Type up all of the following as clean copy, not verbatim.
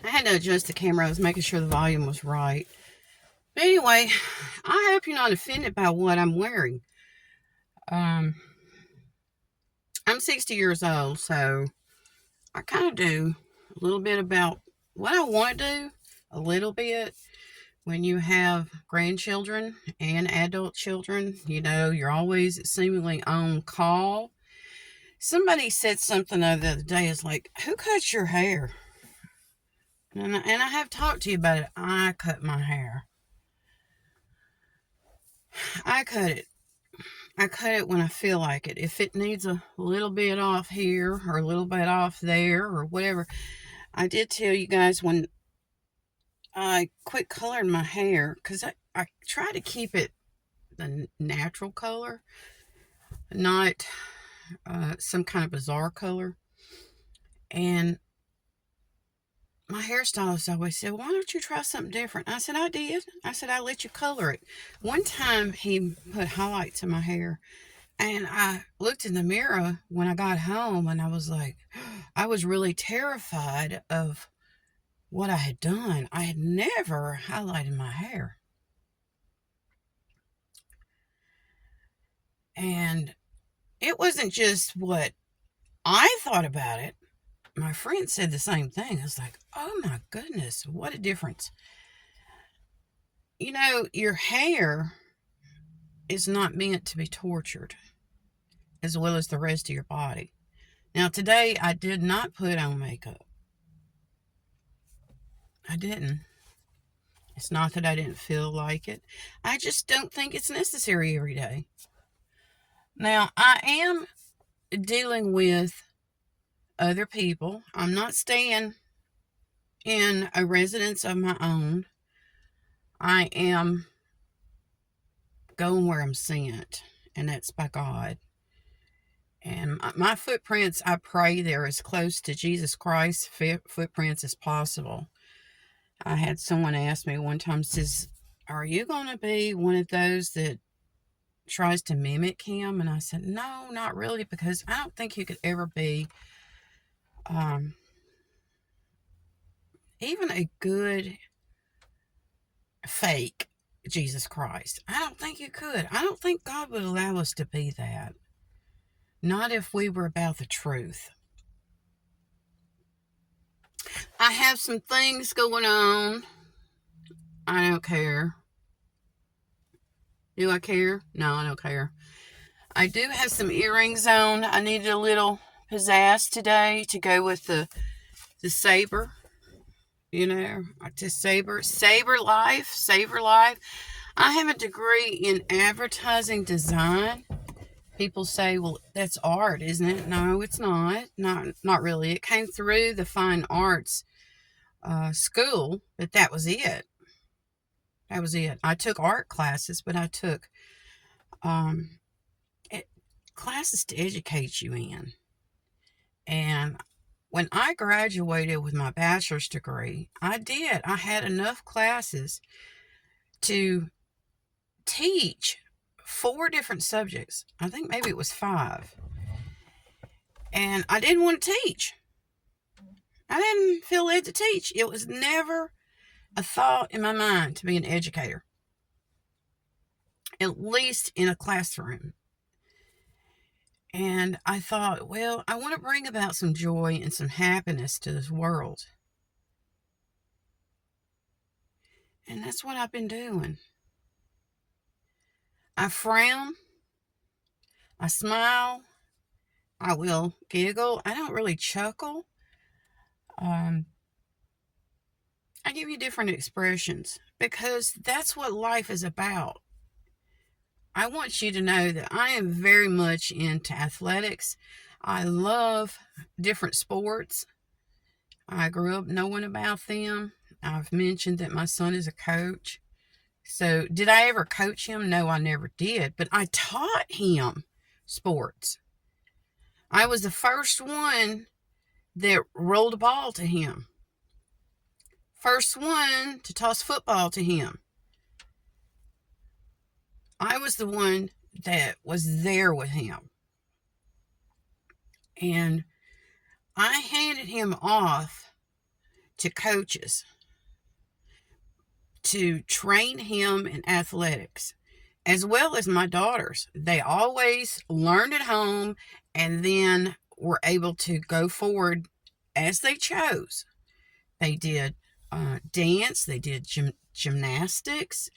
I had to adjust the camera. I was making sure the volume was right. But anyway, I hope you're not offended by what I'm wearing. Um, I'm 60 years old, so I kind of do a little bit about what I want to do, a little bit. When you have grandchildren and adult children, you're always seemingly on call. Somebody said something the other day, is like, who cuts your hair? And I have talked to you about it. I cut my hair. I cut it. I cut it when I feel like it. If it needs a little bit off here or a little bit off there or whatever. I did tell you guys when I quit coloring my hair, because I try to keep it the natural color, not some kind of bizarre color. And my hairstylist always said, why don't you try something different? I said, I did. I said, I let you color it. One time he put highlights in my hair, and I looked in the mirror when I got home, and I was like, I was really terrified of what I had done. I had never highlighted my hair. And it wasn't just what I thought about it. My friend said the same thing. I was like, oh my goodness, what a difference. Your hair is not meant to be tortured, as well as the rest of your body. Now, today I did not put on makeup. I didn't. It's not that I didn't feel like it. I just don't think it's necessary every day. Now, I am dealing with other people. I'm not staying in a residence of my own. I am going where I'm sent, and that's by God. And my footprints, I pray they're as close to Jesus Christ's footprints as possible. I had someone ask me one time, says, are you going to be one of those that tries to mimic him? And I said, no, not really, because I don't think you could ever be even a good fake Jesus Christ. I don't think you could. I don't think God would allow us to be that. Not if we were about the truth. I have some things going on. I don't care. Do I care? No, I don't care. I do have some earrings on. I needed a little pizzazz today to go with the saber. To savor life. I have a degree in advertising design. People say, well, that's art, isn't it? No, it's not. Not really. It came through the fine arts school, but that was it. That was it. I took art classes, but I took um, classes to educate you in. And when I graduated with my bachelor's degree, I had enough classes to teach 4 different subjects. I think maybe it was 5. And I didn't want to teach. I didn't feel led to teach. It was never a thought in my mind to be an educator, at least in a classroom. And I thought, well, I want to bring about some joy and some happiness to this world. And that's what I've been doing. I frown, I smile, I will giggle. I don't really chuckle. I give you different expressions because that's what life is about. I want you to know that I am very much into athletics. I love different sports. I grew up knowing about them. I've mentioned that my son is a coach. So, did I ever coach him? No, I never did. But I taught him sports. I was the first one that rolled a ball to him. First one to toss football to him. I was the one that was there with him. And I handed him off to coaches to train him in athletics, as well as my daughters. They always learned at home and then were able to go forward as they chose. They did dance, they did gymnastics,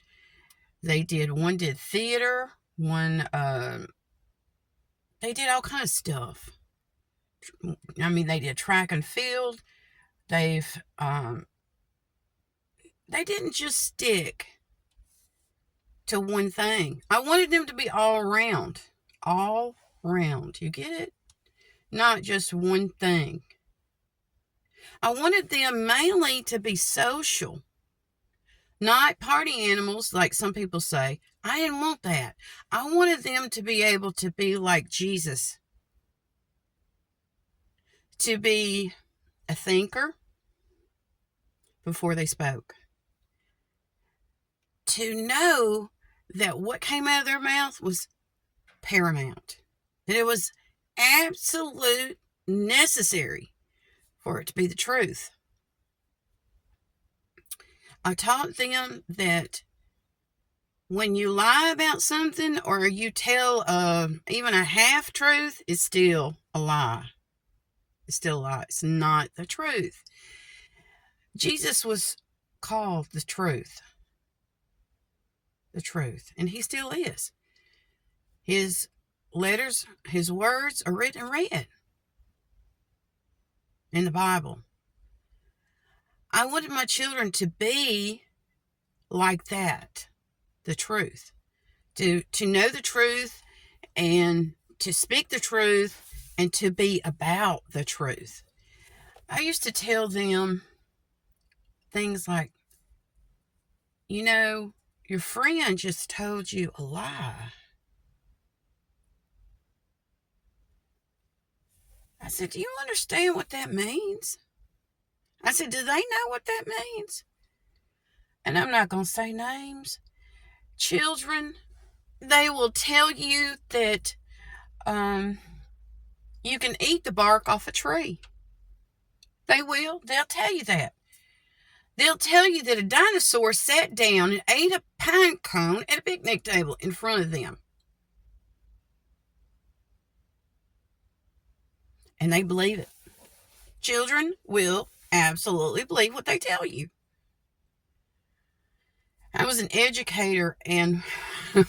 one did theater, they did all kinds of stuff. I mean, they did track and field. They didn't just stick to one thing. I wanted them to be all round. All round. You get it? Not just one thing. I wanted them mainly to be social, not party animals like some people say. I didn't want that. I wanted them to be able to be like Jesus, to be a thinker before they spoke, to know that what came out of their mouth was paramount, that it was absolute necessary for it to be the truth. I taught them that when you lie about something or you tell even a half truth, it's still a lie. It's still a lie. It's not the truth. Jesus was called the truth. The truth. And he still is. His letters, his words are written and read in the Bible. I wanted my children to be like that, the truth. To know the truth and to speak the truth and to be about the truth. I used to tell them things like, your friend just told you a lie. I said, do you understand what that means? I said, do they know what that means? And I'm not going to say names. Children, they will tell you that you can eat the bark off a tree. They will. They'll tell you that. They'll tell you that a dinosaur sat down and ate a pine cone at a picnic table in front of them. And they believe it. Children will absolutely believe what they tell you. I was an educator, and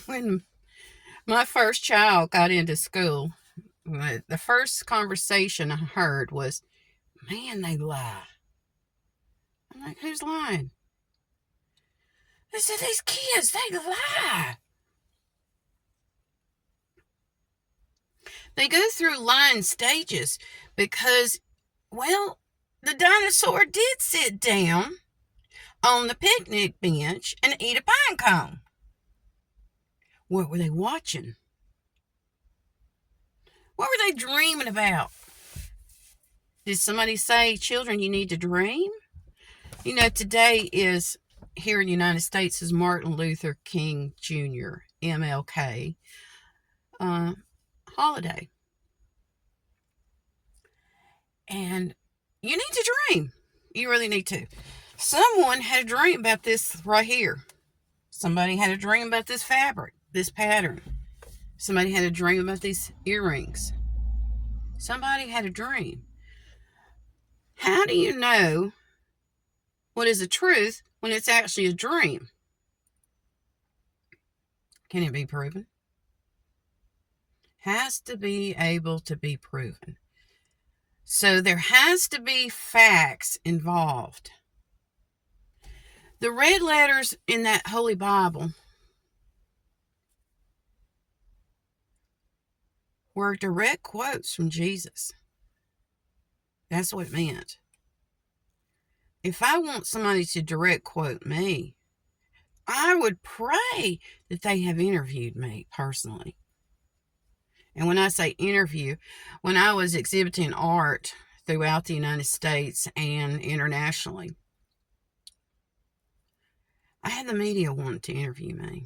when my first child got into school, the first conversation I heard was, man, they lie. I'm like, who's lying? They said, these kids, they lie. They go through lying stages because, well, the dinosaur did sit down on the picnic bench and eat a pine cone. What were they watching? What were they dreaming about? Did somebody say, children, you need to dream? Today is, here in the United States, is Martin Luther King Jr., MLK, holiday. And you need to dream. You really need to. Someone had a dream about this right here. Somebody had a dream about this fabric, this pattern. Somebody had a dream about these earrings. Somebody had a dream. How do you know what is the truth when it's actually a dream? Can it be proven? Has to be able to be proven. So there has to be facts involved. The red letters in that Holy Bible were direct quotes from Jesus. That's what it meant. If I want somebody to direct quote me, I would pray that they have interviewed me personally. And when I say interview, when I was exhibiting art throughout the United States and internationally, I had the media want to interview me.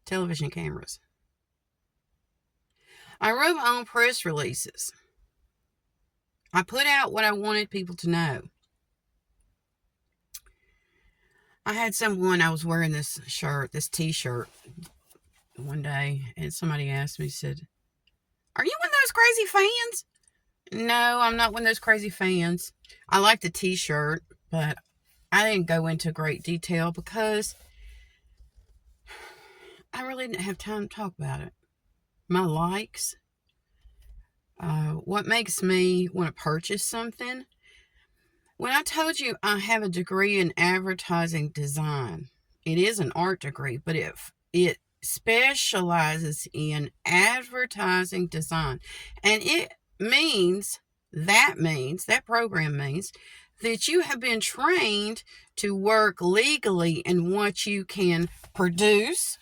Television cameras. I wrote my own press releases. I put out what I wanted people to know. I had someone, I was wearing this shirt, this t-shirt one day, and somebody asked me, said, "Are you one of those crazy fans?" No, I'm not one of those crazy fans. I like the t-shirt, but I didn't go into great detail because I really didn't have time to talk about it. My likes, what makes me want to purchase something. When I told you I have a degree in advertising design, it is an art degree, but it specializes in advertising design. And that program means that you have been trained to work legally in what you can produce,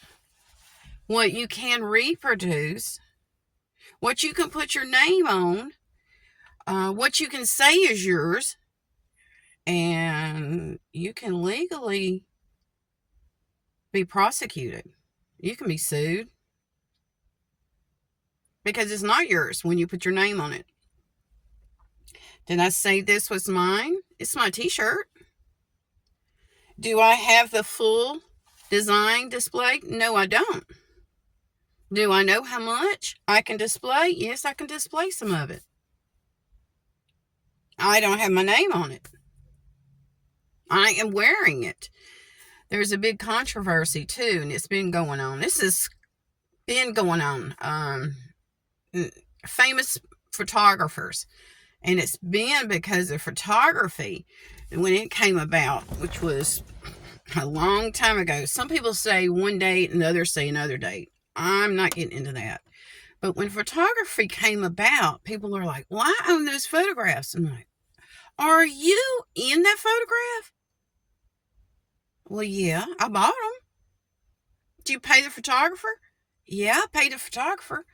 what you can reproduce, what you can put your name on, what you can say is yours, and you can legally be prosecuted. You can be sued because it's not yours when you put your name on it. Did I say this was mine? It's my t-shirt. Do I have the full design displayed? No, I don't. Do I know how much I can display? Yes, I can display some of it. I don't have my name on it. I am wearing it. There's a big controversy too, and it's been going on. This has been going on. Famous photographers, and it's been because of photography when it came about, which was a long time ago. Some people say one date and others say another date. I'm not getting into that. But when photography came about, people are like, "Well, I own those photographs." I'm like, "Are you in that photograph?" "Well, yeah, I bought them." "Did you pay the photographer?" "Yeah, I paid the photographer."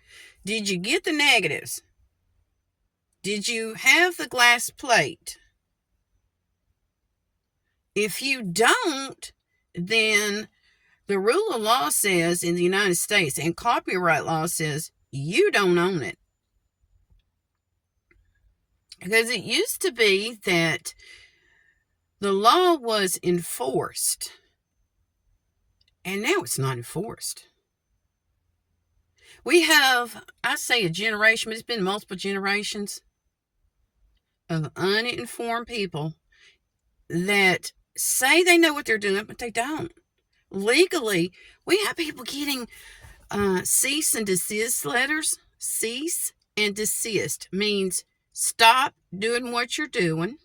"Did you get the negatives? Did you have the glass plate?" If you don't, then the rule of law says in the United States, and copyright law says, you don't own it. Because it used to be that the law was enforced, and now it's not enforced. We have, I say a generation, but it's been multiple generations of uninformed people that say they know what they're doing, but they don't. Legally, we have people getting cease and desist letters. Cease and desist means stop doing what you're doing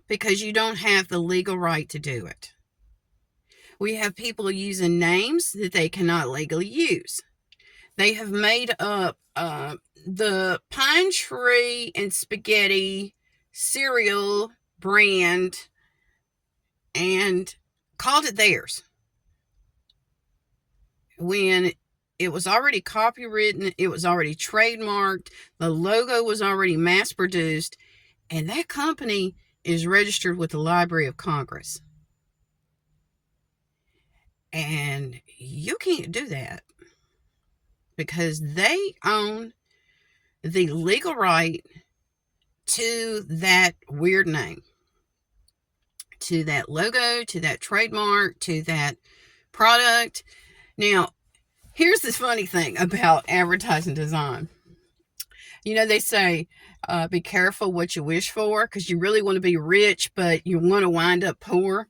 because you don't have the legal right to do it. We have people using names that they cannot legally use. They have made up the Pine Tree and Spaghetti cereal brand and called it theirs, when it was already copywritten, it was already trademarked, the logo was already mass produced, and that company is registered with the Library of Congress. And you can't do that because they own the legal right to that weird name, to that logo, to that trademark, to that product. Now, here's the funny thing about advertising design. You know, they say, be careful what you wish for because you really want to be rich, but you want to wind up poor.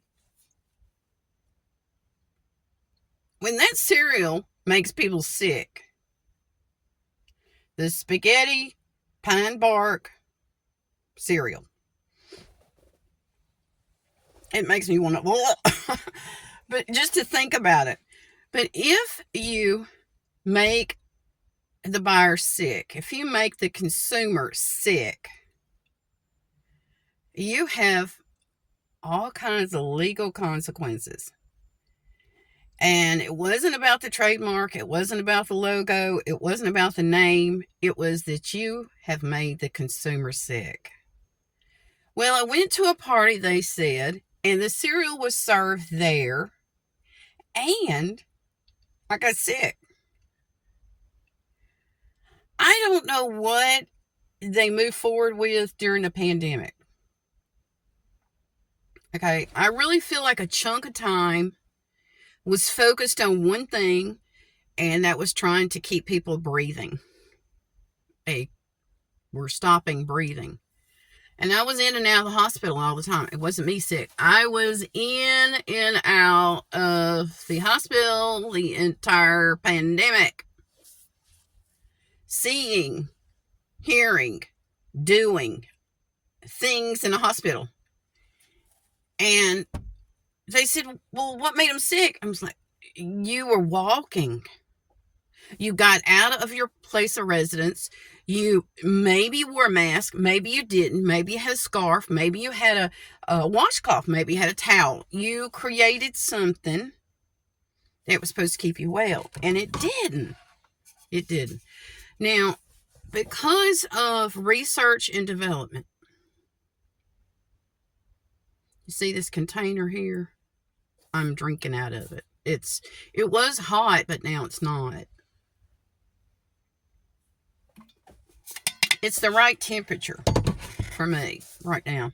When that cereal makes people sick, the spaghetti pine bark cereal, it makes me want to, but just to think about it. But if you make the buyer sick, if you make the consumer sick, you have all kinds of legal consequences. And it wasn't about the trademark. It wasn't about the logo. It wasn't about the name. It was that you have made the consumer sick. Well, I went to a party, they said, and the cereal was served there, and I got sick. I don't know what they moved forward with during the pandemic. Okay, I really feel like a chunk of time was focused on one thing, and that was trying to keep people breathing. They were stopping breathing. And I was in and out of the hospital all the time. It wasn't me sick. I was in and out of the hospital the entire pandemic. Seeing, hearing, doing things in the hospital. And they said, well, what made him sick? I was like, you were walking. You got out of your place of residence. You maybe wore a mask. Maybe you didn't. Maybe you had a scarf. Maybe you had a washcloth. Maybe you had a towel. You created something that was supposed to keep you well. And it didn't. It didn't. Now, because of research and development, you see this container here? I'm drinking out of it. It was hot, but now it's not. It's the right temperature for me right now.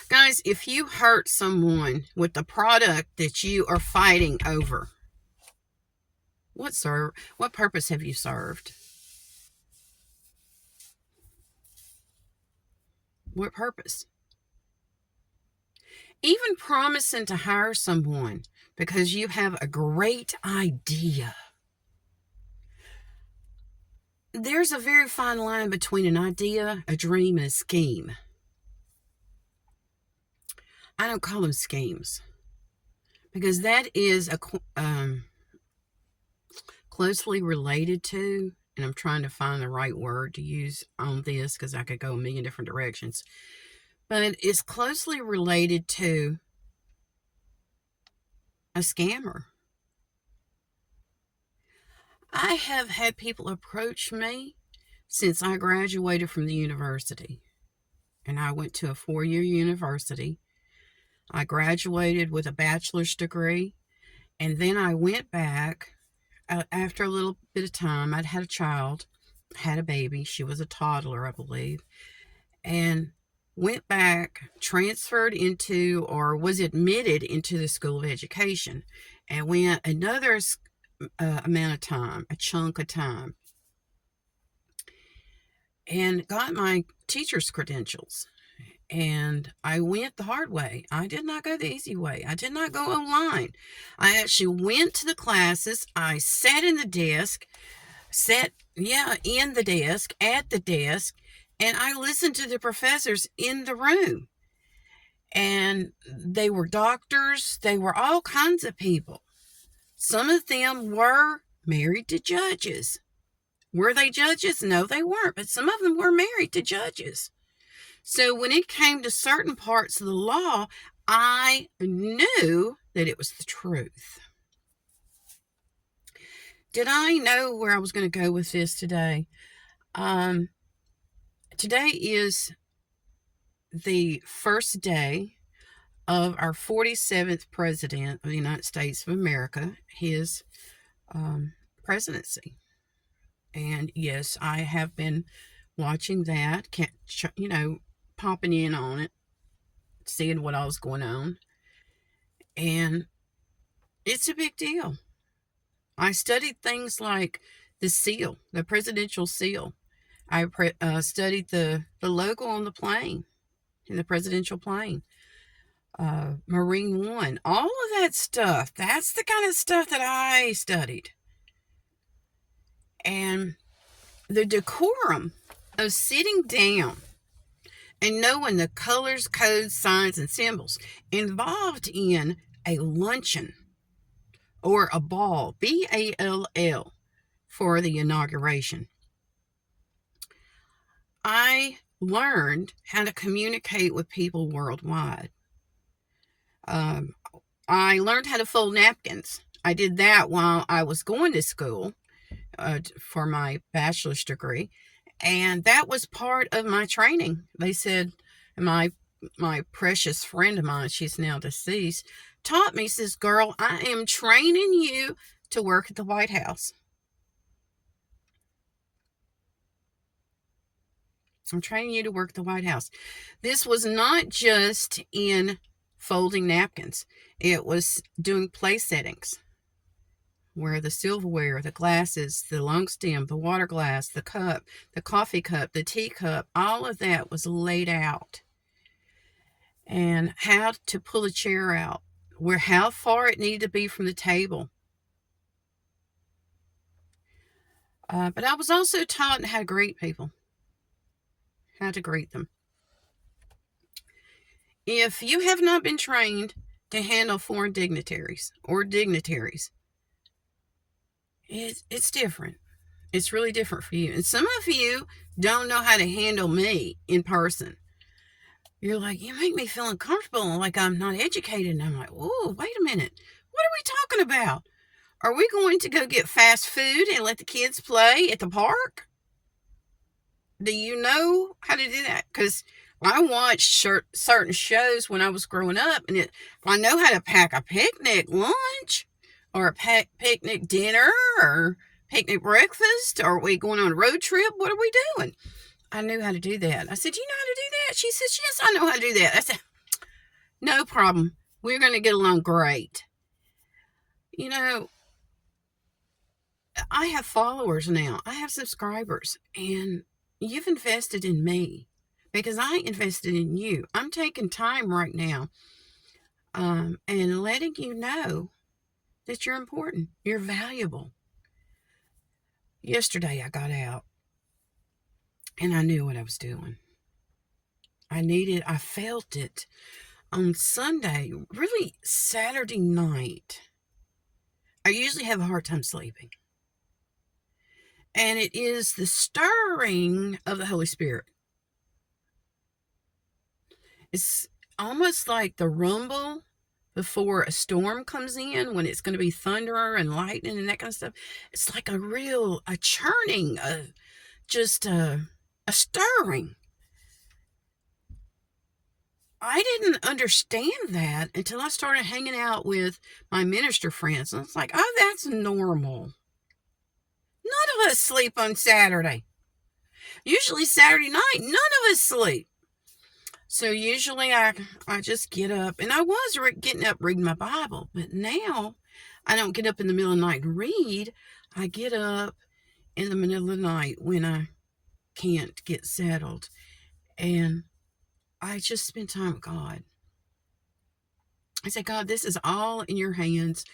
Guys, if you hurt someone with the product that you are fighting over, what purpose have you served? What purpose? Even promising to hire someone because you have a great idea. There's a very fine line between an idea, a dream, and a scheme. I don't call them schemes because that is closely related to, and I'm trying to find the right word to use on this because I could go a million different directions, but it's closely related to a scammer. I have had people approach me since I graduated from the university, and I went to a 4-year university. I graduated with a bachelor's degree, and then I went back after a little bit of time. I'd had a child, had a baby. She was a toddler, I believe, and went back, transferred into, or was admitted into the School of Education, and went another amount of time, a chunk of time, and got my teacher's credentials. And I went the hard way. I did not go the easy way. I did not go online. I actually went to the classes. I sat in the desk, at the desk, and I listened to the professors in the room. And they were doctors. They were all kinds of people. Some of them were married to judges. Were they judges? No, they weren't. But some of them were married to judges. So when it came to certain parts of the law, I knew that it was the truth. Did I know where I was going to go with this today? Today is the first day of our 47th president of the United States of America, his presidency. And yes, I have been watching that, popping in on it, seeing what all was going on. And it's a big deal. I studied things like the seal, the presidential seal. I studied the logo on the plane, in the presidential plane. Marine One, all of that stuff. That's the kind of stuff that I studied. And the decorum of sitting down and knowing the colors, codes, signs, and symbols involved in a luncheon or a ball, BALL, for the inauguration. I learned how to communicate with people worldwide. I learned how to fold napkins. I did that while I was going to school for my bachelor's degree, and that was part of my training. They said, my precious friend of mine, she's now deceased, taught me, says, girl, I am training you to work at the White House. I'm training you to work the White House. This was not just in folding napkins. It was doing place settings where the silverware, the glasses, the long stem, the water glass, the cup, the coffee cup, the tea cup, all of that was laid out. And how to pull a chair out, where how far it needed to be from the table. But I was also taught how to greet people, how to greet them. If you have not been trained to handle foreign dignitaries, it's different. It's really different for you. And some of you don't know how to handle me in person. You're like, you make me feel uncomfortable, like I'm not educated. And I'm like, oh, wait a minute. What are we talking about? Are we going to go get fast food and let the kids play at the park? Do you know how to do that? Because I watched certain shows when I was growing up, and I know how to pack a picnic lunch or a picnic dinner or picnic breakfast. Or are we going on a road trip? What are we doing? I knew how to do that. I said, do you know how to do that? She says, yes, I know how to do that. I said, no problem. We're going to get along great. You know, I have followers now. I have subscribers, and you've invested in me because I invested in you. I'm taking time right now and letting you know that you're important. You're valuable. Yesterday I got out and I knew what I was doing. I felt it. On Sunday, really Saturday night, I usually have a hard time sleeping. And it is the stirring of the Holy Spirit. It's almost like the rumble before a storm comes in, when it's going to be thunder and lightning and that kind of stuff. It's like a churning, just a stirring. I didn't understand that until I started hanging out with my minister friends. And it's like, oh, that's normal. None of us sleep on Saturday. Usually Saturday night, none of us sleep. So usually I just get up, and I was getting up reading my Bible, but now I don't get up in the middle of the night and read. I get up in the middle of the night when I can't get settled, and I just spend time with God. I say, God, this is all in your hands.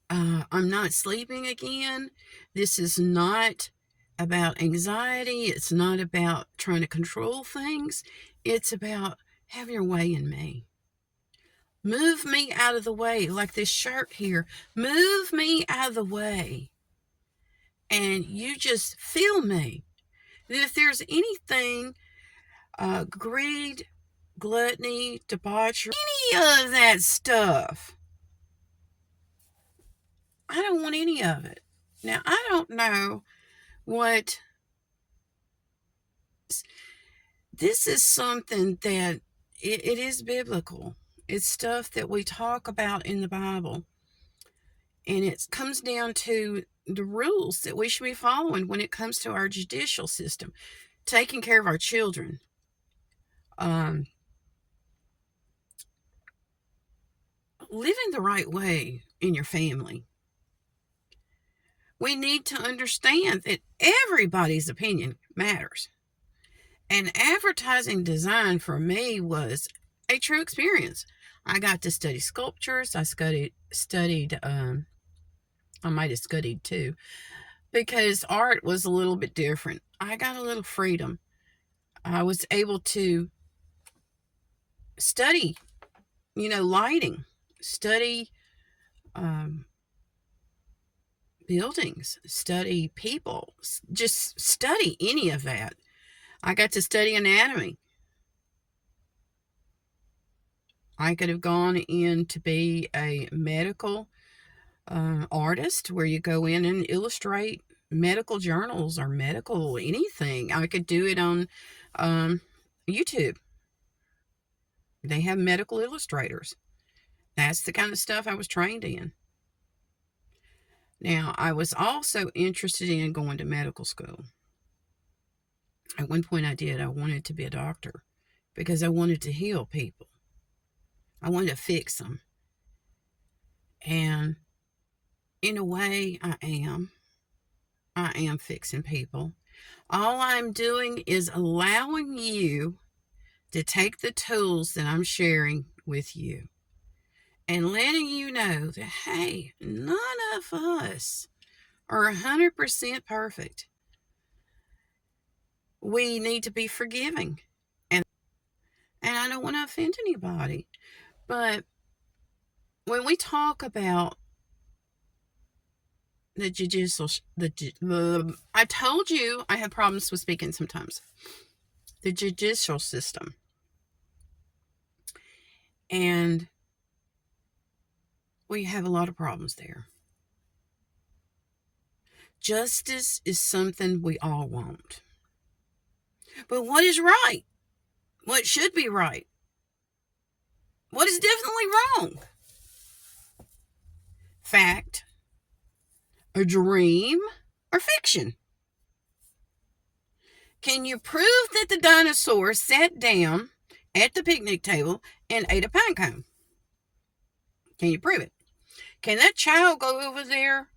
I'm not sleeping again. This is not about anxiety. It's not about trying to control things. It's about have your way in me. Move me out of the way, like this shirt here. Move me out of the way. And you just feel me. If there's anything, greed, gluttony, debauchery, any of that stuff, I don't want any of it. Now, I don't know what... This is something that it is biblical. It's stuff that we talk about in the Bible. And it comes down to the rules that we should be following when it comes to our judicial system. Taking care of our children. Living the right way in your family. We need to understand that everybody's opinion matters. And advertising design for me was a true experience. I got to study sculptures. I studied I might have studied too, because art was a little bit different. I got a little freedom. I was able to study, lighting, study buildings, study people, just study any of that. I got to study anatomy. I could have gone in to be a medical artist, where you go in and illustrate medical journals or medical anything. I could do it on YouTube. They have medical illustrators. That's the kind of stuff I was trained in. Now, I was also interested in going to medical school. At one point I did. I wanted to be a doctor because I wanted to heal people. I wanted to fix them. And in a way, I am. I am fixing people. All I'm doing is allowing you to take the tools that I'm sharing with you and letting you know that, hey, none of us are 100% perfect. We need to be forgiving. And I don't want to offend anybody. But when we talk about the judicial, I told you I have problems with speaking sometimes. The judicial system. And we have a lot of problems there. Justice is something we all want. But what is right? What should be right? What is definitely wrong? Fact, a dream, or fiction? Can you prove that the dinosaur sat down at the picnic table and ate a pine cone? Can you prove it? Can that child go over there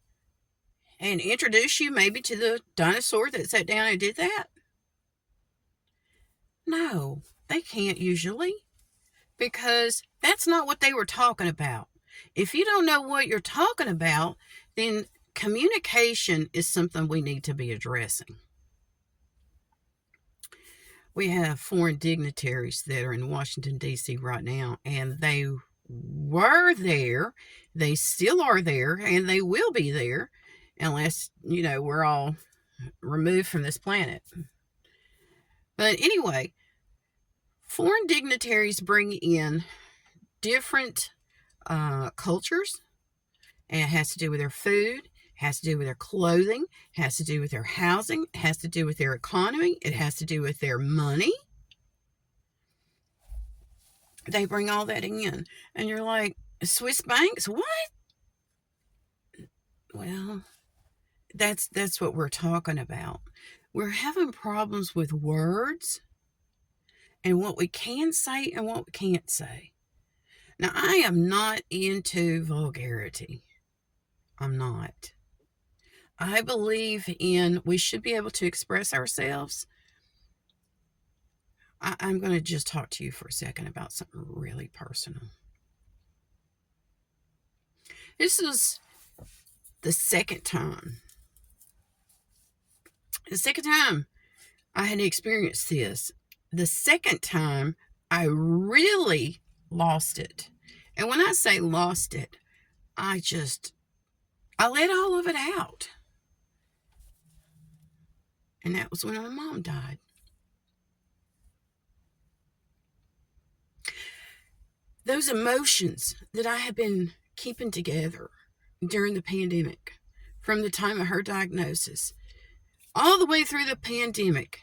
and introduce you maybe to the dinosaur that sat down and did that? No, they can't usually, because that's not what they were talking about. If you don't know what you're talking about, then communication is something we need to be addressing. We have foreign dignitaries that are in Washington, D.C. right now, and they were there, they still are there, and they will be there unless, we're all removed from this planet. But anyway, foreign dignitaries bring in different cultures, and it has to do with their food, has to do with their clothing, has to do with their housing, has to do with their economy, it has to do with their money. They bring all that in, and you're like, Swiss banks? What? Well, that's what we're talking about. We're having problems with words and what we can say and what we can't say. Now, I am not into vulgarity. I'm not. I believe we should be able to express ourselves. I'm going to just talk to you for a second about something really personal. This is the second time I had experienced this. The second time I really lost it. And when I say lost it, I let all of it out. And that was when my mom died. Those emotions that I had been keeping together during the pandemic, from the time of her diagnosis, all the way through the pandemic,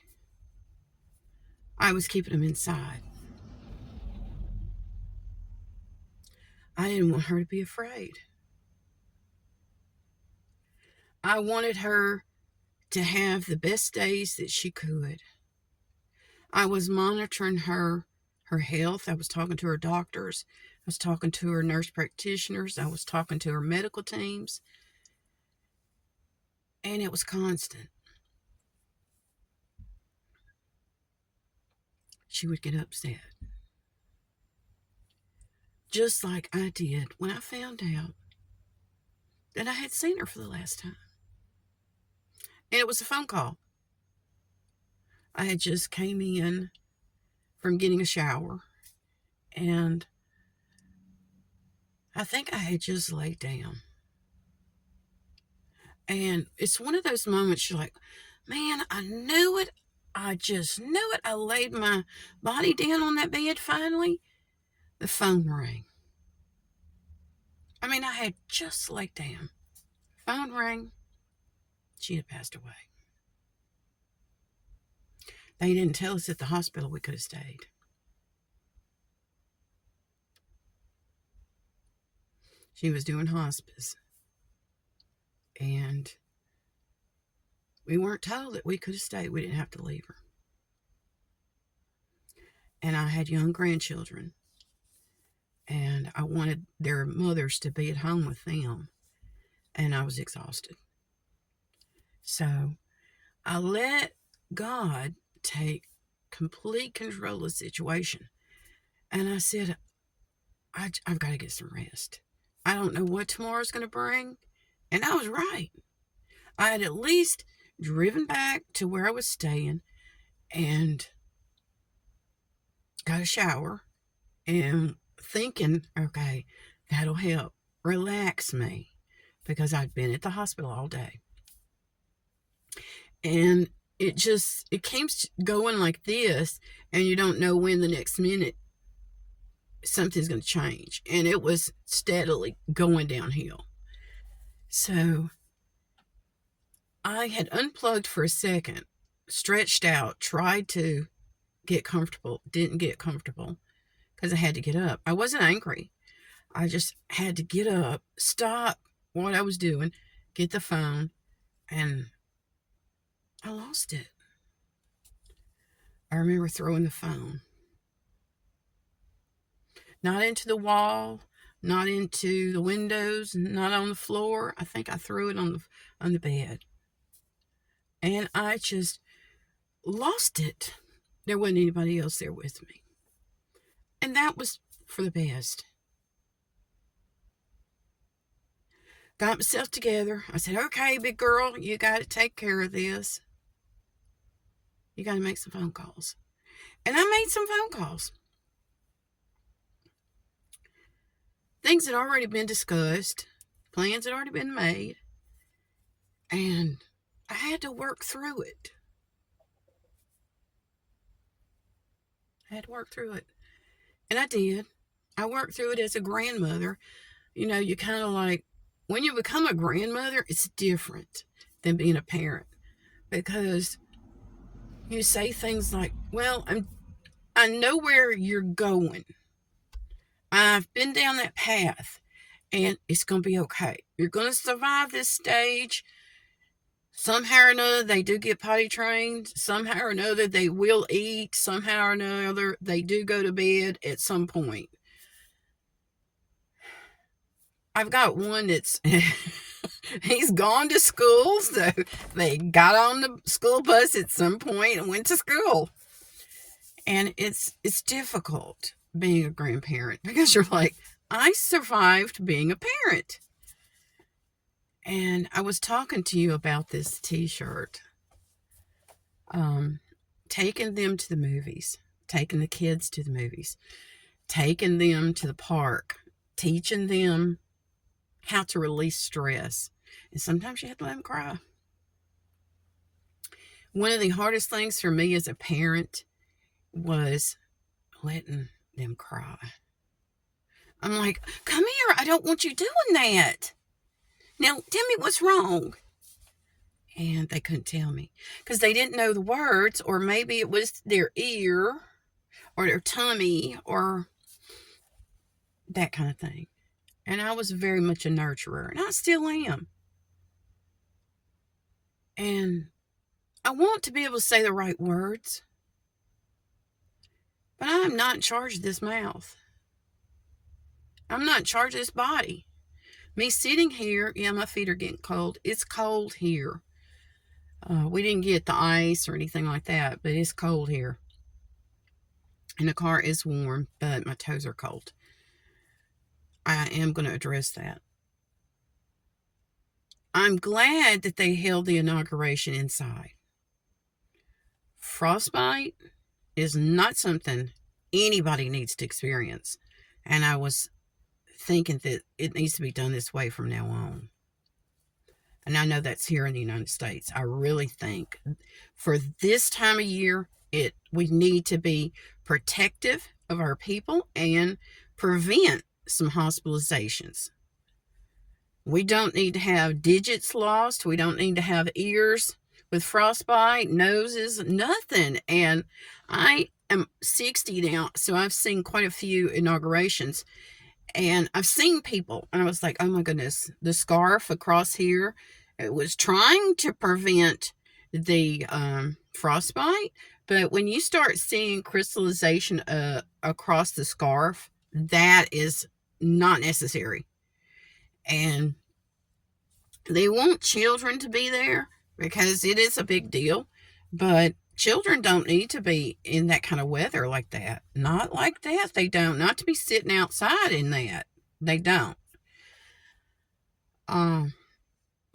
I was keeping them inside. I didn't want her to be afraid. I wanted her to have the best days that she could. I was monitoring her health. I was talking to her doctors. I was talking to her nurse practitioners. I was talking to her medical teams. And it was constant. She would get upset. Just like I did when I found out that I had seen her for the last time. And it was a phone call. I had just came in from getting a shower, and I think I had just laid down. And it's one of those moments you're like, man, I knew it. I just knew it. I laid my body down on that bed finally. The phone rang. I mean, I had just laid down. Phone rang. She had passed away. They didn't tell us at the hospital we could have stayed. She was doing hospice. And we weren't told that we could have stayed. We didn't have to leave her. and I had young grandchildren, and I wanted their mothers to be at home with them, and I was exhausted. So I let God take complete control of the situation. And I said, I've got to get some rest. I don't know what tomorrow's going to bring. And I was right. I had at least driven back to where I was staying and got a shower and thinking, okay, that'll help relax me because I'd been at the hospital all day. And it keeps going like this, and you don't know when the next minute something's going to change. And it was steadily going downhill. So I had unplugged for a second, stretched out, tried to get comfortable, didn't get comfortable because I had to get up. I wasn't angry. I just had to get up, stop what I was doing, get the phone, and I lost it. I remember throwing the phone. Not into the wall, not into the windows, not on the floor. I think I threw it on the bed. And I just lost it. There wasn't anybody else there with me. And that was for the best. Got myself together. I said, okay, big girl, you got to take care of this. You got to make some phone calls. And I made some phone calls. Things had already been discussed. Plans had already been made. And I had to work through it. And I did. I worked through it as a grandmother. You know, you kind of like, when you become a grandmother, it's different than being a parent. Because you say things like, well, I know where you're going. I've been down that path, and it's going to be okay. You're going to survive this stage. Somehow or another, they do get potty trained. Somehow or another, they will eat. Somehow or another, they do go to bed at some point. I've got one that's, he's gone to school, so they got on the school bus at some point and went to school. And it's difficult being a grandparent because you're like, I survived being a parent. And I was talking to you about this t-shirt. Taking them to the movies, taking the kids to the movies, taking them to the park, teaching them how to release stress. And sometimes you have to let them cry. One of the hardest things for me as a parent was letting them cry. I'm like, come here, I don't want you doing that. Now, tell me what's wrong. And they couldn't tell me because they didn't know the words, or maybe it was their ear or their tummy or that kind of thing. And I was very much a nurturer, and I still am. And I want to be able to say the right words, but I'm not in charge of this mouth. I'm not in charge of this body. Me sitting here, yeah, my feet are getting cold. It's cold here. We didn't get the ice or anything like that, but it's cold here. And the car is warm, but my toes are cold. I am going to address that. I'm glad that they held the inauguration inside. Frostbite is not something anybody needs to experience. And I was thinking that it needs to be done this way from now on. And I know that's here in the United States. I really think for this time of year, we need to be protective of our people and prevent some hospitalizations. We don't need to have digits lost. We don't need to have ears with frostbite, noses, nothing. And I am 60 now, so I've seen quite a few inaugurations. And I've seen people, and I was like, oh my goodness, the scarf across here, it was trying to prevent the frostbite, But when you start seeing crystallization across the scarf, that is not necessary. And they want children to be there because it is a big deal. But children don't need to be in that kind of weather like that. Not like that. They don't. Not to be sitting outside in that. They don't. Um,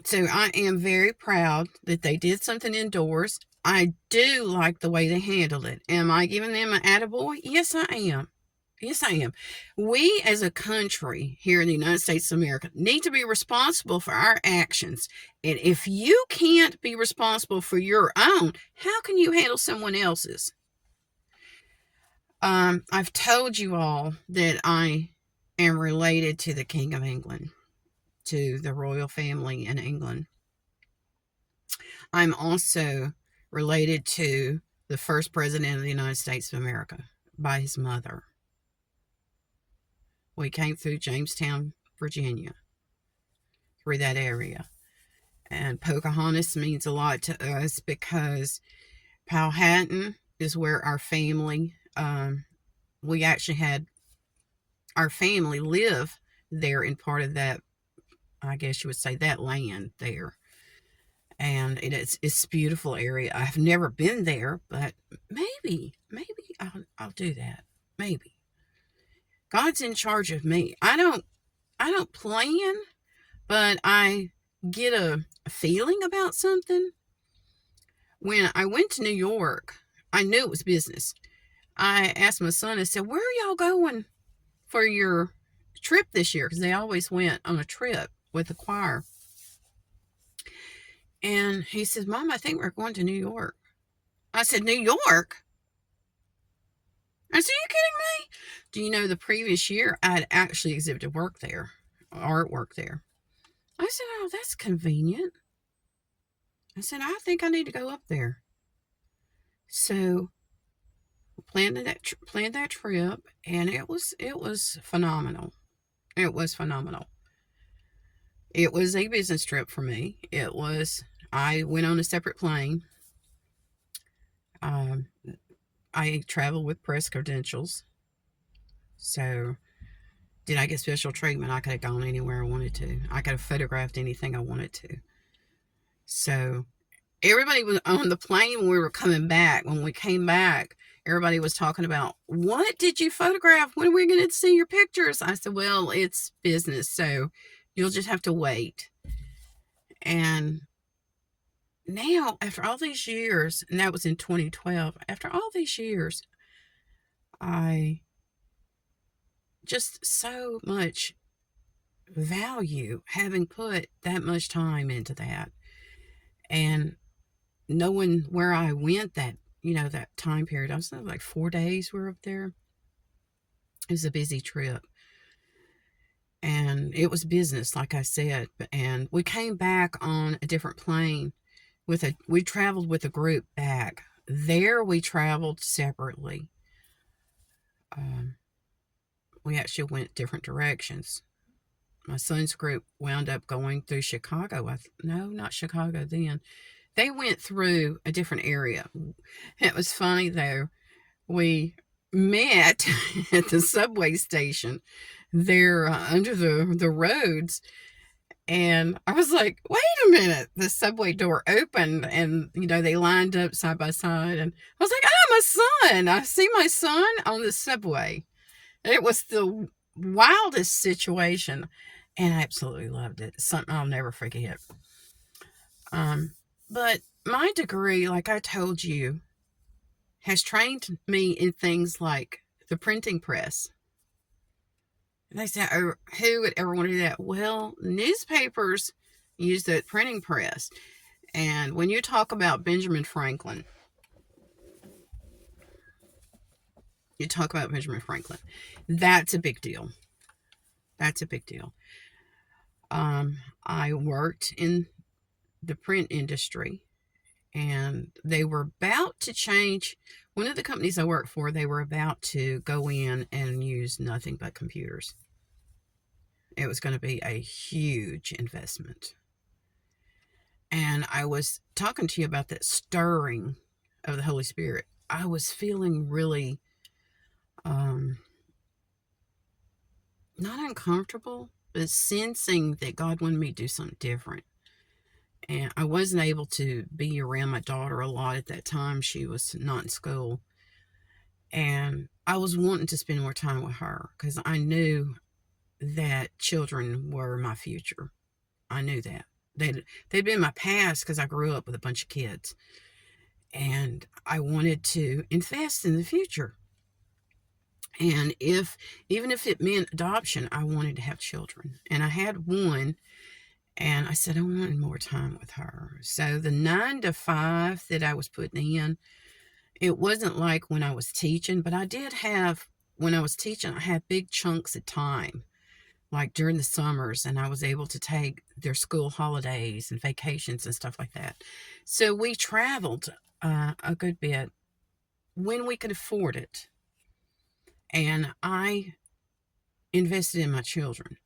so I am very proud that they did something indoors. I do like the way they handled it. Am I giving them an attaboy? Yes, I am. Yes, I am. We as a country here in the United States of America need to be responsible for our actions. And if you can't be responsible for your own, how can you handle someone else's? I've told you all that I am related to the King of England, to the royal family in England. I'm also related to the first president of the United States of America by his mother. We came through Jamestown, Virginia, through that area. And Pocahontas means a lot to us because Powhatan is where our family, we actually had our family live there in part of that, I guess you would say, that land there. And it's a beautiful area. I've never been there, but maybe I'll do that. Maybe. God's in charge of me. I don't plan, but I get a feeling about something. When I went to New York, I knew it was business. I asked my son, I said, "Where are y'all going for your trip this year?" Because they always went on a trip with the choir. And he says, "Mom, I think we're going to New York." I said, "New York?" I said, "Are you kidding me?" Do you know the previous year I had actually exhibited work there, artwork there. I said, "Oh, that's convenient." I said, "I think I need to go up there." So planned that trip, and it was phenomenal. It was phenomenal. It was a business trip for me. I went on a separate plane. Um, I traveled with press credentials. So, did I get special treatment? I could have gone anywhere I wanted to. I could have photographed anything I wanted to. So, everybody was on the plane when we were coming back. When we came back, everybody was talking about, "What did you photograph? When are we going to see your pictures?" I said, "Well, it's business, so you'll just have to wait." And now, after all these years, and that was in 2012, after all these years, I just so much value having put that much time into that. And knowing where I went that time period, I was like 4 days we were up there. It was a busy trip. And it was business, like I said. And we came back on a different plane we traveled with a group back. There we traveled separately. We actually went different directions. My son's group wound up going through Chicago. No, not Chicago then. They went through a different area. It was funny though. We met at the subway station there under the roads. And I was like, "Wait a minute." The subway door opened and, they lined up side by side. And I was like, "Oh, my son." I see my son on the subway. It was the wildest situation. And I absolutely loved it. Something I'll never forget. But my degree, like I told you, has trained me in things like the printing press. And they said, "Oh, who would ever want to do that?" Well, newspapers use the printing press. And when you talk about Benjamin Franklin, that's a big deal. That's a big deal. I worked in the print industry, and they were about to change. One of the companies I worked for, they were about to go in and use nothing but computers. It was going to be a huge investment. And I was talking to you about that stirring of the Holy Spirit. I was feeling really not uncomfortable, but sensing that God wanted me to do something different. And I wasn't able to be around my daughter a lot at that time. She was not in school. And I was wanting to spend more time with her because I knew that children were my future. I knew that. They'd been my past because I grew up with a bunch of kids. And I wanted to invest in the future. And even if it meant adoption, I wanted to have children. And I had one, and I said I wanted more time with her. So the 9 to 5 that I was putting in, it wasn't like when I was teaching, but I did have, when I was teaching, I had big chunks of time, like during the summers, and I was able to take their school holidays and vacations and stuff like that. So we traveled a good bit when we could afford it. And I invested in my children.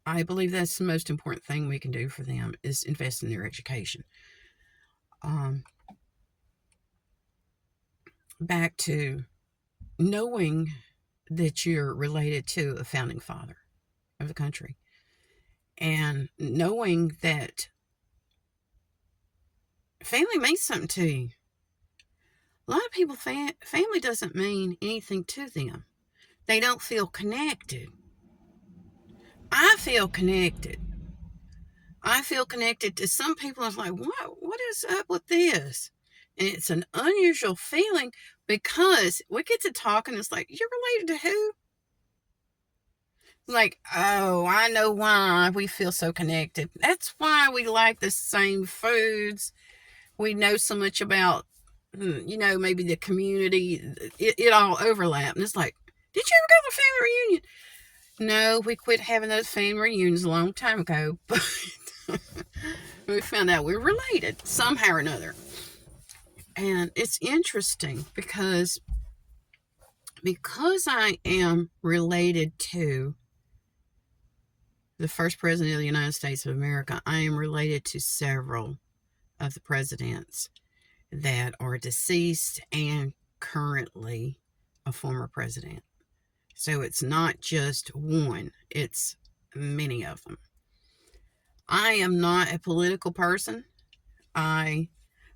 I believe that's the most important thing we can do for them is invest in their education. Back to knowing that you're related to a founding father of the country, and knowing that family means something to you. A lot of people, family doesn't mean anything to them. They don't feel connected. I feel connected. I feel connected to some people. It's like, what is up with this? And it's an unusual feeling because we get to talk and it's like, you're related to who? Like, oh, I know why we feel so connected. That's why we like the same foods. We know so much about, maybe the community. It all overlaps. And it's like, did you ever go to the family reunion? No, we quit having those family reunions a long time ago. But we found out we were related somehow or another. And it's interesting because I am related to the first president of the United States of America, I am related to several of the presidents that are deceased and currently a former president. So it's not just one, it's many of them. I am not a political person. I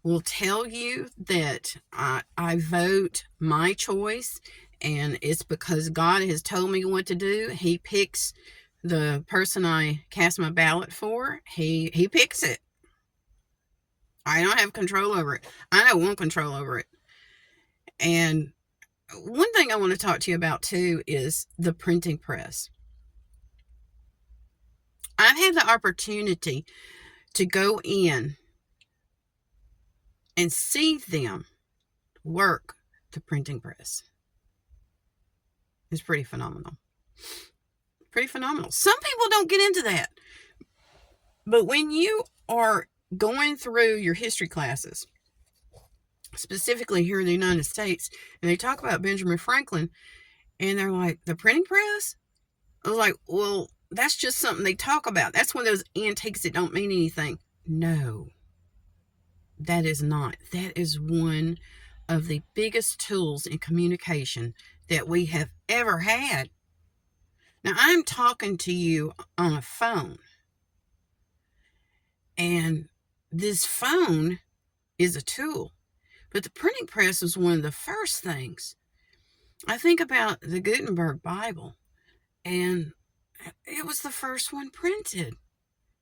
will tell you that I vote my choice, and it's because God has told me what to do. He picks the person I cast my ballot for. He picks it. I don't have control over it. I don't want control over it. And one thing I want to talk to you about too is the printing press. I've had the opportunity to go in and see them work the printing press. It's pretty phenomenal. Pretty phenomenal. Some people don't get into that. But when you are going through your history classes, specifically here in the United States, and they talk about Benjamin Franklin, and they're like, the printing press? I was like, well, that's just something they talk about. That's one of those antiques that don't mean anything. No, that is not. That is one of the biggest tools in communication that we have ever had. Now, I'm talking to you on a phone, and this phone is a tool, but the printing press was one of the first things. I think about the Gutenberg Bible, and it was the first one printed.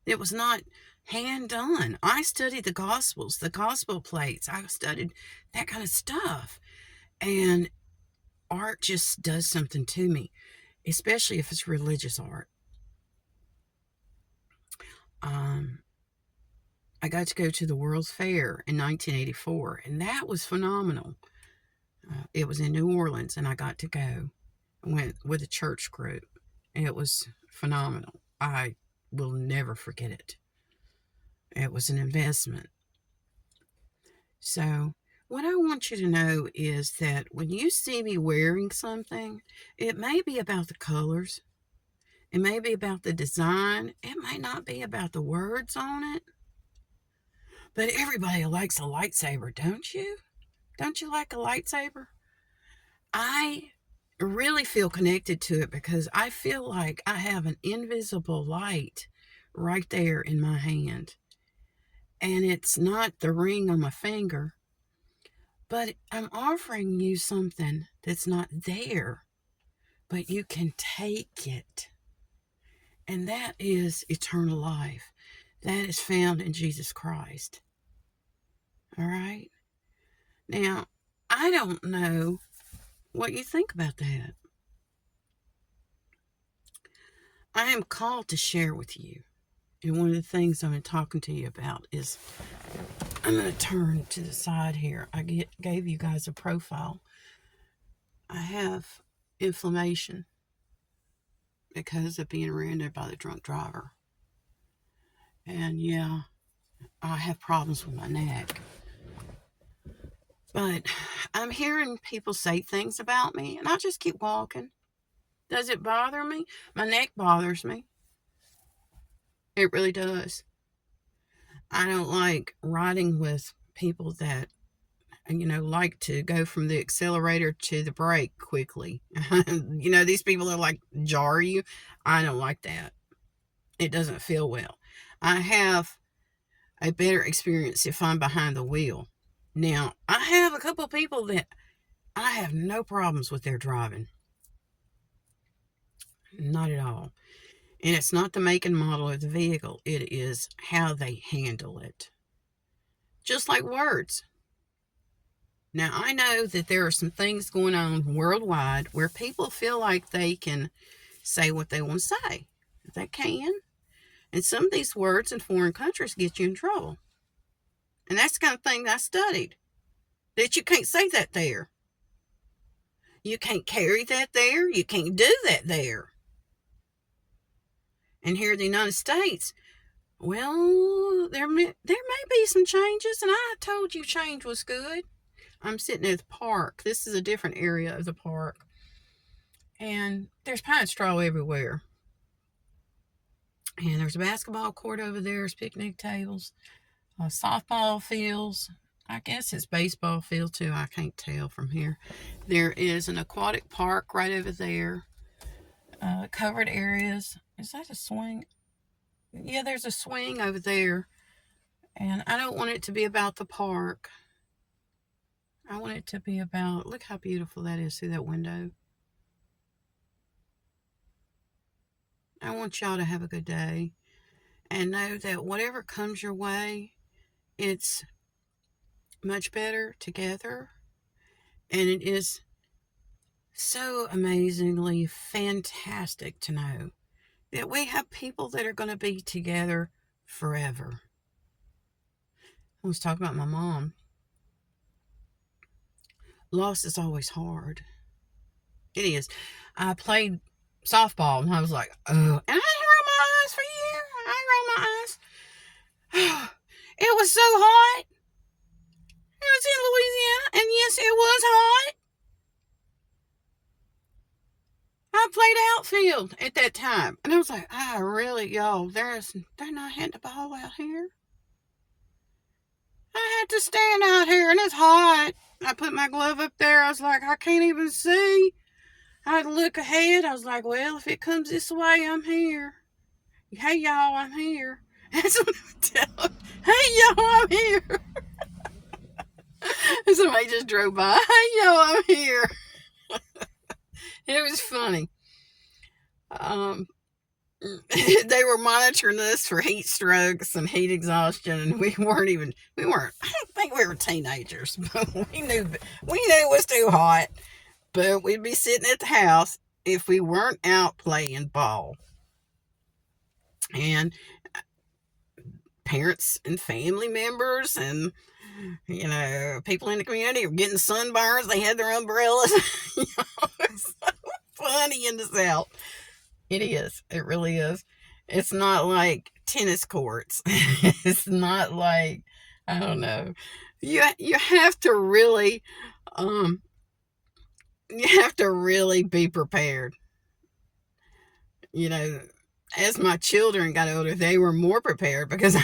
It was not hand done. I studied the Gospels, the Gospel plates. I studied that kind of stuff. And art just does something to me, especially if it's religious art. I got to go to the World's Fair in 1984, and that was phenomenal. It was in New Orleans, and I got to go. I went with a church group. It was phenomenal. I will never forget it. It was an investment. So, what I want you to know is that when you see me wearing something, it may be about the colors. It may be about the design. It may not be about the words on it. But everybody likes a lightsaber, don't you? Don't you like a lightsaber? I really feel connected to it because I feel like I have an invisible light right there in my hand. And it's not the ring on my finger, but I'm offering you something that's not there, but you can take it. And that is eternal life. That is found in Jesus Christ. All right? Now, I don't know what you think about that. I am called to share with you. And one of the things I've been talking to you about is, I'm going to turn to the side here. I gave you guys a profile. I have inflammation because of being rear-ended by the drunk driver. And yeah, I have problems with my neck. But I'm hearing people say things about me, and I just keep walking. Does it bother me? My neck bothers me. It really does. I don't like riding with people that, like to go from the accelerator to the brake quickly. These people are like jar you. I don't like that. It doesn't feel well. I have a better experience if I'm behind the wheel. Now, I have a couple of people that I have no problems with their driving. Not at all. And it's not the make and model of the vehicle. It is how they handle it. Just like words. Now, I know that there are some things going on worldwide where people feel like they can say what they want to say. They can. And some of these words in foreign countries get you in trouble. And that's the kind of thing I studied. That you can't say that there. You can't carry that there. You can't do that there. And here in the United States, well, there may be some changes. And I told you change was good. I'm sitting at the park. This is a different area of the park. And there's pine straw everywhere. And there's a basketball court over there. There's picnic tables. Softball fields. I guess it's baseball field too. I can't tell from here. There is an aquatic park right over there. Covered areas. Is that a swing? Yeah, there's a swing over there. And I don't want it to be about the park. I want it to be about, look how beautiful that is through that window. I want y'all to have a good day and know that whatever comes your way, it's much better together. And it is so amazingly fantastic to know that we have people that are going to be together forever. I was talking about my mom. Loss is always hard. It is. I played softball and I was like, oh, and I didn't roll my eyes for years. I didn't roll my eyes. It was so hot. It was in Louisiana, and yes, it was hot. I played outfield at that time, and I was like, y'all, they're not hitting the ball out here. I had to stand out here, and it's hot. I put my glove up there. I was like, I can't even see. I had to look ahead. I was like, well, if it comes this way, I'm here. Hey, y'all, I'm here. That's what I would tell them. Hey, y'all, I'm here. And somebody just drove by. Hey, y'all, I'm here. It was funny. They were monitoring us for heat strokes and heat exhaustion, and we weren't. I don't think we were teenagers, but we knew it was too hot. But we'd be sitting at the house if we weren't out playing ball. And parents and family members and, people in the community were getting sunburns. They had their umbrellas. It's so funny in the South. It is. It really is. It's not like tennis courts. It's not like, I don't know. You have to really, be prepared. As my children got older, they were more prepared because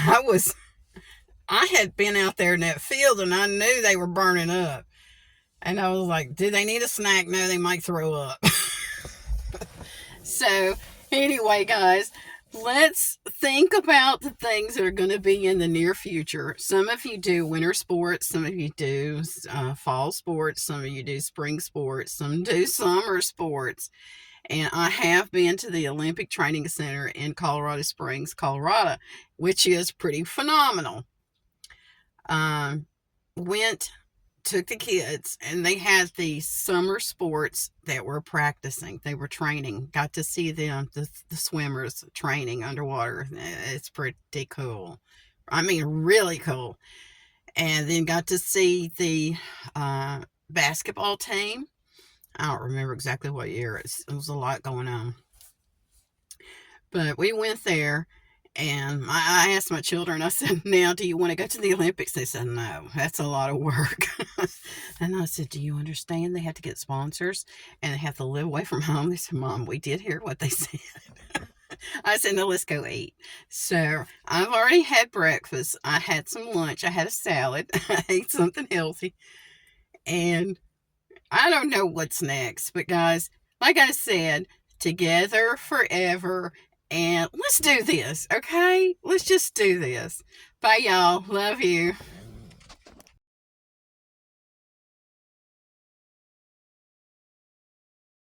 I had been out there in that field and I knew they were burning up. And I was like, do they need a snack? No, they might throw up. So, anyway, guys, let's think about the things that are going to be in the near future. Some of you do winter sports, some of you do fall sports, some of you do spring sports, some do summer sports. And I have been to the Olympic Training Center in Colorado Springs, Colorado, which is pretty phenomenal. Went, took the kids, and they had the summer sports that were practicing. They were training. Got to see them, the swimmers training underwater. It's pretty cool. I mean, really cool. And then got to see the basketball team. I don't remember exactly what year. It was a lot going on. But we went there, and I asked my children, I said, now, do you want to go to the Olympics? They said, no, that's a lot of work. And I said, do you understand they have to get sponsors and they have to live away from home? They said, Mom, we did hear what they said. I said, no, let's go eat. So I've already had breakfast. I had some lunch. I had a salad. I ate something healthy. And I don't know what's next. But guys, like I said, together forever. And let's do this, okay? Let's just do this. Bye, y'all. Love you.